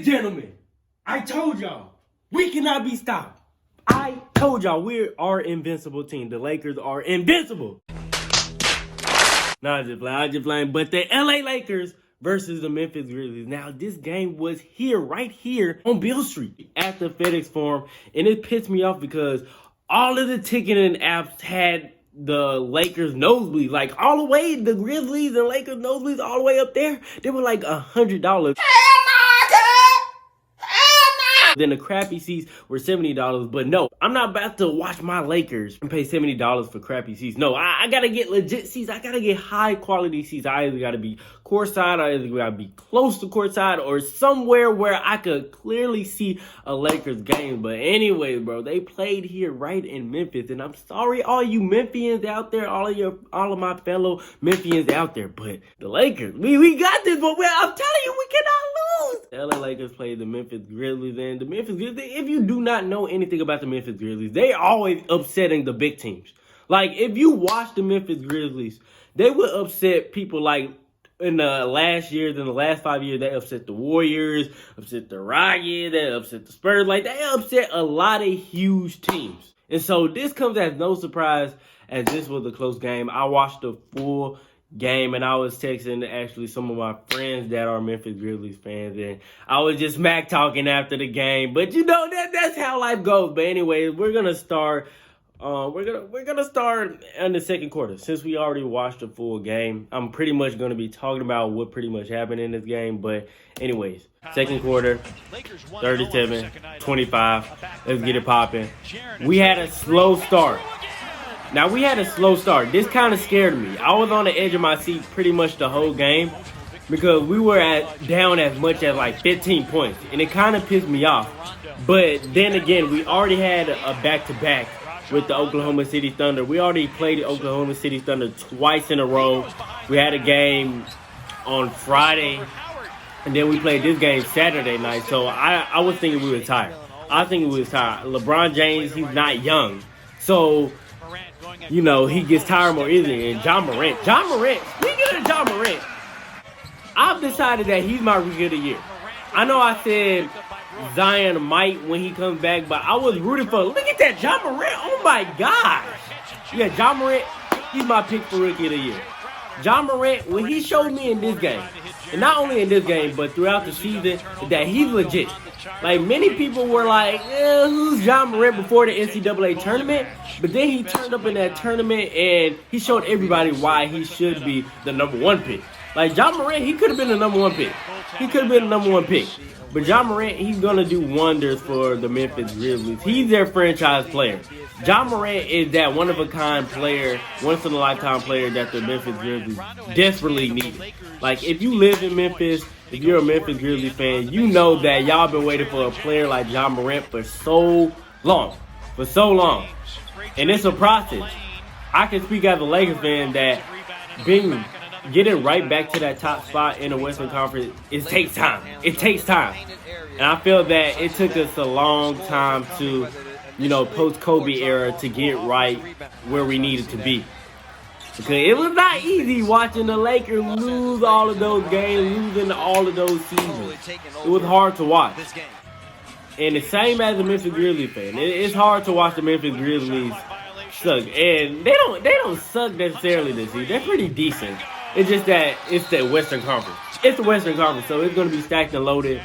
and gentlemen, I told y'all, we cannot be stopped. I told y'all, we are invincible team. The Lakers are invincible. I'm just playing. But the LA Lakers versus the Memphis Grizzlies. Now, this game was here, right here on Beale Street at the FedEx Forum. And it pissed me off because all of the ticketing apps had the Lakers nosebleeds. Like, all the way, the Grizzlies and Lakers nosebleeds all the way up there, they were like $100. Then the crappy seats were $70, but no, I'm not about to watch my Lakers and pay $70 for crappy seats. No, I gotta get legit seats. I gotta get high quality seats. I either gotta be courtside, I either gotta be close to courtside, or somewhere where I could clearly see a Lakers game. But anyways, bro, they played here right in Memphis, and I'm sorry all you Memphians out there, all of my fellow Memphians out there, but the Lakers, we got this, but I'm telling you, we cannot lose. The LA Lakers played the Memphis Grizzlies, and the Memphis Grizzlies, if you do not know anything about the Memphis Grizzlies, they always upsetting the big teams. Like, if you watch the Memphis Grizzlies, they would upset people like in the last years, in the last 5 years, they upset the Warriors, upset the Rockets, they upset the Spurs. Like, they upset a lot of huge teams. And so this comes as no surprise, as this was a close game. I watched the full game, and I was texting actually some of my friends that are Memphis Grizzlies fans, and I was just smack talking after the game. But you know, that's how life goes. But anyway, we're gonna start. We're gonna start in the second quarter. Since we already watched the full game, I'm pretty much gonna be talking about what pretty much happened in this game. But anyways, second quarter, 37-25. Let's get it popping. We had a slow start. Now, we had a slow start. This kind of scared me. I was on the edge of my seat pretty much the whole game because we were down as much as like 15 points, and it kind of pissed me off. But then again, we already had a back-to-back with the Oklahoma City Thunder. We already played the Oklahoma City Thunder twice in a row. We had a game on Friday, and then we played this game Saturday night. So I was thinking we were tired. I was thinking we were tired. LeBron James, he's not young. So, you know, he gets tired more easily. And John Morant, speaking of John Morant, I've decided that he's my rookie of the year. I know I said Zion might when he comes back, but I was rooting for, look at that, John Morant. Oh my gosh. Yeah, John Morant, he's my pick for rookie of the year. John Morant, when he showed me in this game, and not only in this game, but throughout the season, that he's legit. Like, many people were like, who's John Morant before the NCAA tournament? But then he turned up in that tournament, and he showed everybody why he should be the number one pick. Like, John Morant, he could have been the number one pick. He could have been the number one pick. But John Morant, he's going to do wonders for the Memphis Grizzlies. He's their franchise player. John Morant is that one-of-a-kind player, once-in-a-lifetime player that the Memphis Grizzlies desperately need. Like, if you live in Memphis, if you're a Memphis Grizzlies fan, you know that y'all been waiting for a player like John Morant for so long. For so long. And it's a process. I can speak as a Lakers fan that getting right back to that top spot in the Western Conference, it takes time. It takes time. And I feel that it took us a long time to, you know, post-Kobe era to get right where we needed to be. Because it was not easy watching the Lakers lose all of those games, losing all of those seasons. It was hard to watch. And the same as a Memphis Grizzlies fan, it's hard to watch the Memphis Grizzlies suck. And they don't suck necessarily this season. They're pretty decent. It's just that it's the Western Conference. It's the Western Conference, so it's going to be stacked and loaded.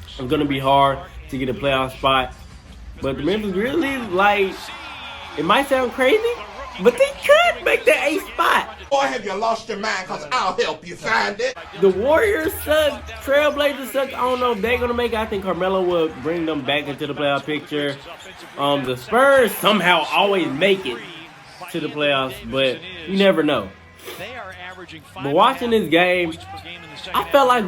It's going to be hard to get a playoff spot. But the Memphis Grizzlies, like, it might sound crazy, but they could make the 8th spot. Boy, have you lost your mind, because I'll help you find it. The Warriors suck. Trailblazers suck. I don't know if they're going to make it. I think Carmelo will bring them back into the playoff picture. The Spurs somehow always make it to the playoffs, but you never know. But watching this game, I felt like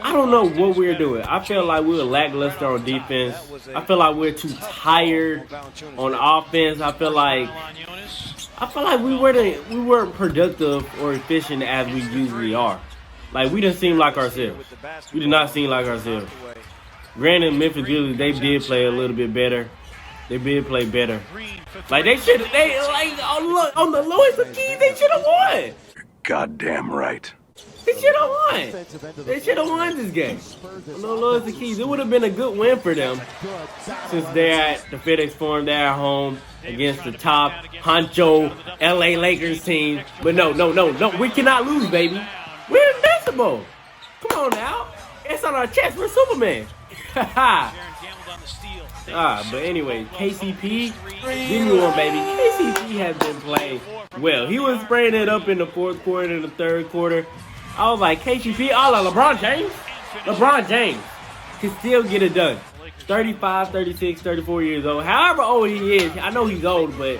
I don't know what we were doing. I felt like we were lackluster on defense. I feel like we're too tired on offense. I feel like we weren't productive or efficient as we usually are. Like, we didn't seem like ourselves. We did not seem like ourselves. Granted, Memphis Grizzlies, they did play a little bit better. They did play better. Like, on the lowest of keys, they should have won. Goddamn right. They should have won. They should have won this game. No loyalty keys. It would have been a good win for them since they're at the FedEx Forum. They're at home against the top honcho LA Lakers team. But no. We cannot lose, baby. We're invincible. Come on now. It's on our chest. We're Superman. But anyway, KCP, give me one, baby. KCP has been playing well. He was spraying it up in the fourth quarter and the third quarter. I was like, KCP, LeBron James? LeBron James can still get it done. 35, 36, 34 years old. However old he is, I know he's old, but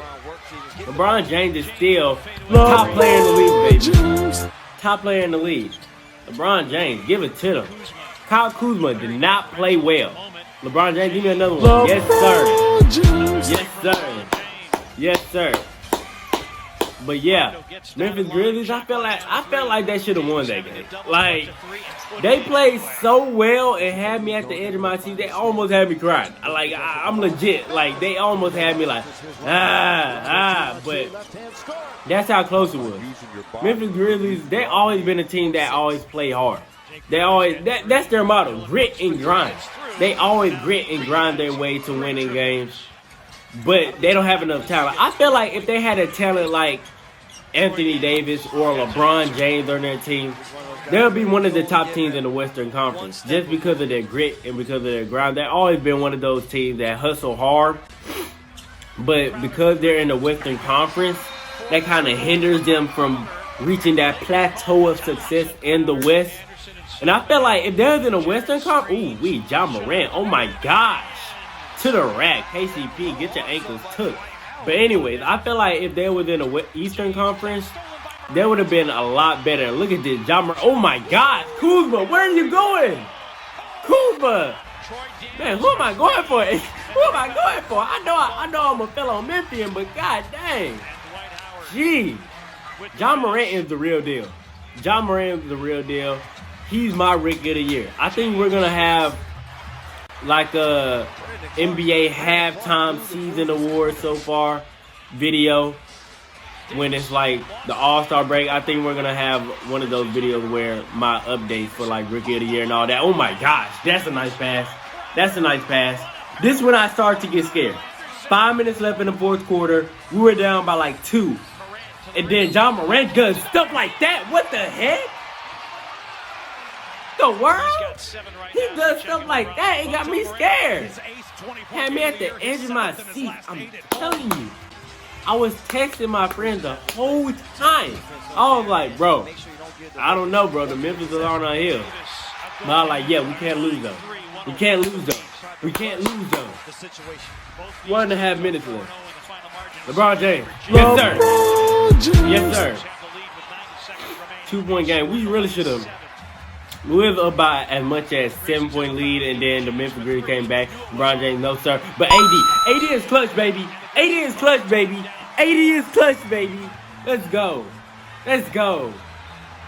LeBron James is still top player in the league, baby. Top player in the league. LeBron James, give it to them. Kyle Kuzma did not play well. LeBron James, give me another one. Yes, sir. Yes, sir. Yes, sir. But yeah, Memphis Grizzlies, I felt like they should have won that game. Like, they played so well and had me at the edge of my seat. They almost had me crying. Like, I'm legit. Like, they almost had me like, but that's how close it was. Memphis Grizzlies, they always been a team that always play hard. They always, that's their motto, grit and grind. They always grit and grind their way to winning games, but they don't have enough talent. I feel like if they had a talent like Anthony Davis or LeBron James on their team, they'll be one of the top teams in the Western Conference just because of their grit and because of their grind. They've always been one of those teams that hustle hard, but because they're in the Western Conference, that kind of hinders them from reaching that plateau of success in the West. And I feel like if there's in a Western Conference, Ja Morant, oh my gosh, to the rack, KCP, get your ankles took. But anyways, I feel like if they was in a Eastern Conference, they would have been a lot better. Look at this, Ja Morant, oh my gosh, Kuzma, where are you going? Kuzma, man, who am I going for? Who am I going for? I know I'm a fellow Memphian, but god dang, gee, Ja Morant is the real deal. Ja Morant is the real deal. He's my Rookie of the Year. I think we're gonna have like a NBA halftime season award so far video when it's like the All-Star break. I think we're gonna have one of those videos where my updates for like Rookie of the Year and all that. Oh my gosh, that's a nice pass. That's a nice pass. This is when I start to get scared. 5 minutes left in the fourth quarter. We were down by like 2. And then Ja Morant does stuff like that. What the heck? The world? He does stuff like that. It got me scared. Had me at the edge of my seat. I'm telling you. I was texting my friends the whole time. I was like, bro, I don't know, bro. The Memphis is on our hill. But I was like, yeah, we can't lose though. We can't lose though. We can't lose though. 1.5 minutes left. LeBron James. Yes, sir. Yes, sir. 2-point game. We really should have. We was up by as much as 7-point lead, and then the Memphis Grizzlies came back. LeBron James, no sir. But AD is clutch, baby. AD is clutch, baby. AD is clutch, baby. Let's go. Let's go.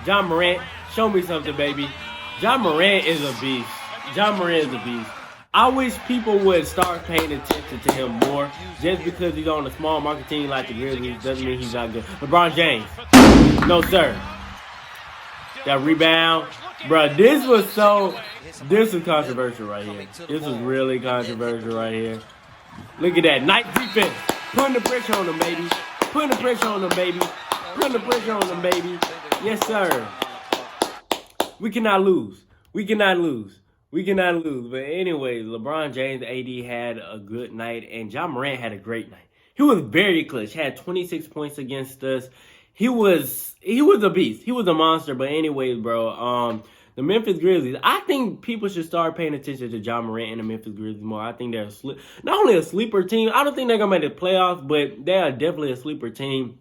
Ja Morant, show me something, baby. Ja Morant is a beast. Ja Morant is a beast. I wish people would start paying attention to him more. Just because he's on a small market team like the Grizzlies doesn't mean he's not good. LeBron James, no sir. That rebound. Bro, this was controversial right here. This was really controversial right here. Look at that. Nice defense. Putting the pressure on them, baby. Putting the pressure on them, baby. Putting the pressure on them, baby. Yes, sir. We cannot lose. We cannot lose. We cannot lose. But anyways, LeBron James, AD had a good night, and Ja Morant had a great night. He was very clutch. Had 26 points against us. He was a beast. He was a monster. But anyways, bro, the Memphis Grizzlies, I think people should start paying attention to Ja Morant and the Memphis Grizzlies more. I think they're not only a sleeper team. I don't think they're going to make the playoffs, but they are definitely a sleeper team.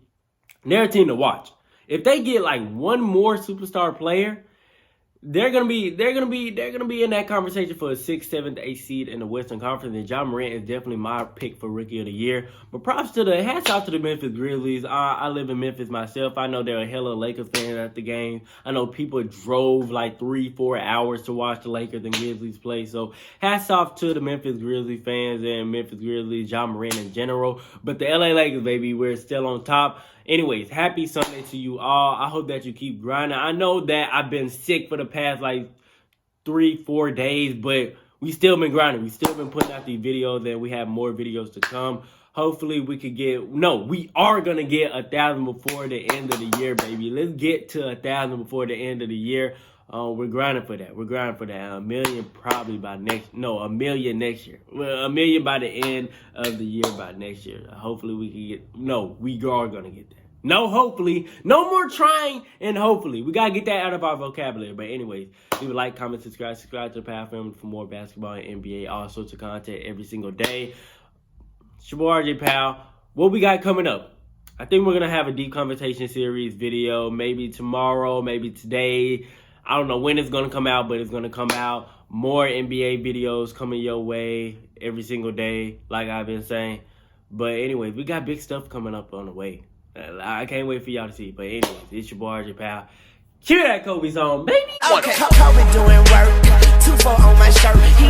They're a team to watch. If they get like one more superstar player, they're gonna be in that conversation for a 6th, 7th, 8th seed in the Western Conference. And Ja Morant is definitely my pick for Rookie of the Year. But hats off to the Memphis Grizzlies. I live in Memphis myself. I know there are hella Lakers fans at the game. I know people drove like 3-4 hours to watch the Lakers and Grizzlies play. So hats off to the Memphis Grizzlies fans and Memphis Grizzlies, Ja Morant in general. But the LA Lakers, baby, we're still on top. anyways, happy Sunday to you all. I hope that you keep grinding. I know that I've been sick for the past like 3-4 days, but we still been grinding. We still been putting out these videos, and we have more videos to come. Hopefully we could get, we are going to get 1,000 before the end of the year, baby. Let's get to 1,000 before the end of the year. We're grinding for that. We're grinding for that. 1 million probably by $1 million next year. Well, 1 million by the end of the year by next year. Hopefully we can get, we are going to get that. No, hopefully. No more trying and hopefully. We got to get that out of our vocabulary. But anyways, leave a like, comment, subscribe to the Powell family for more basketball and NBA, all sorts of content every single day. It's your boy RJ Powell. What we got coming up? I think we're going to have a deep conversation series video, maybe tomorrow, maybe today. I don't know when it's going to come out, but it's going to come out. More NBA videos coming your way every single day, like I've been saying. But anyways, we got big stuff coming up on the way. I can't wait for y'all to see. But anyways, it's your boy RJ Powell. Cue that Kobe song, baby. Okay, Kobe doing work. 2-4 on my shirt. He